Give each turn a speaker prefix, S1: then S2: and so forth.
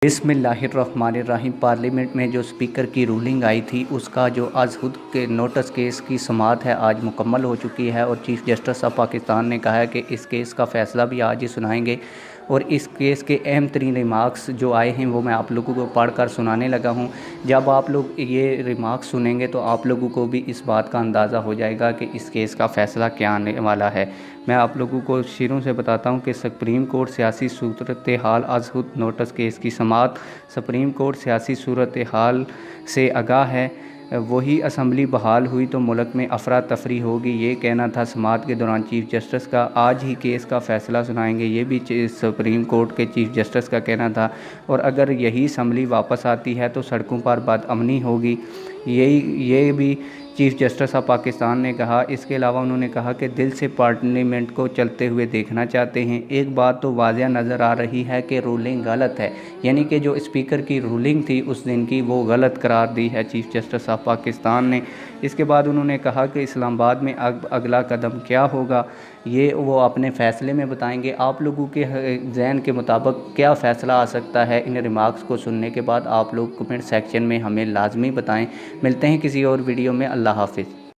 S1: बिस्मिल्लाहिर्रहमानिर्रहीम। पार्लियामेंट में जो स्पीकर की रूलिंग आई थी उसका जो अजहुद के नोटिस केस की समाअत है आज मुकम्मल हो चुकी है और चीफ़ जस्टिस ऑफ पाकिस्तान ने कहा है कि इस केस का फ़ैसला भी आज ही सुनाएंगे। और इस केस के अहम तरीन रिमार्क्स जो आए हैं वो मैं आप लोगों को पढ़ कर सुनाने लगा हूँ। जब आप लोग ये रिमार्क्स सुनेंगे तो आप लोगों को भी इस बात का अंदाज़ा हो जाएगा कि इस केस का फ़ैसला क्या आने वाला है। मैं आप लोगों को शुरू से बताता हूँ कि सुप्रीम कोर्ट सियासी सूरत हाल अजहुद नोटिस केस की समाअत। सुप्रीम कोर्ट सियासी सूरत हाल से आगाह है। वही असम्बली बहाल हुई तो मुल्क में अफरा तफरी होगी, ये कहना था समाअत के दौरान चीफ़ जस्टिस का। आज ही केस का फ़ैसला सुनाएंगे, ये भी सुप्रीम कोर्ट के चीफ़ जस्टिस का कहना था। और अगर यही असम्बली वापस आती है तो सड़कों पर बदअमनी होगी, ये भी चीफ़ जस्टिस ऑफ पाकिस्तान ने कहा। इसके अलावा उन्होंने कहा कि दिल से पार्लियामेंट को चलते हुए देखना चाहते हैं। एक बात तो वाज़िया नज़र आ रही है कि रूलिंग गलत है, यानी कि जो स्पीकर की रूलिंग थी उस दिन की वो गलत करार दी है चीफ़ जस्टिस ऑफ पाकिस्तान ने। इसके बाद उन्होंने कहा कि इस्लामाबाद में अगला कदम क्या होगा ये वो अपने फ़ैसले में बताएंगे। आप लोगों के ज़हन के मुताबिक क्या फ़ैसला आ सकता है, इन रिमार्क्स को सुनने के बाद आप लोग कमेंट सेक्शन में हमें लाजमी बताएं। मिलते हैं किसी और वीडियो में। अल्लाह हाफ़िज़।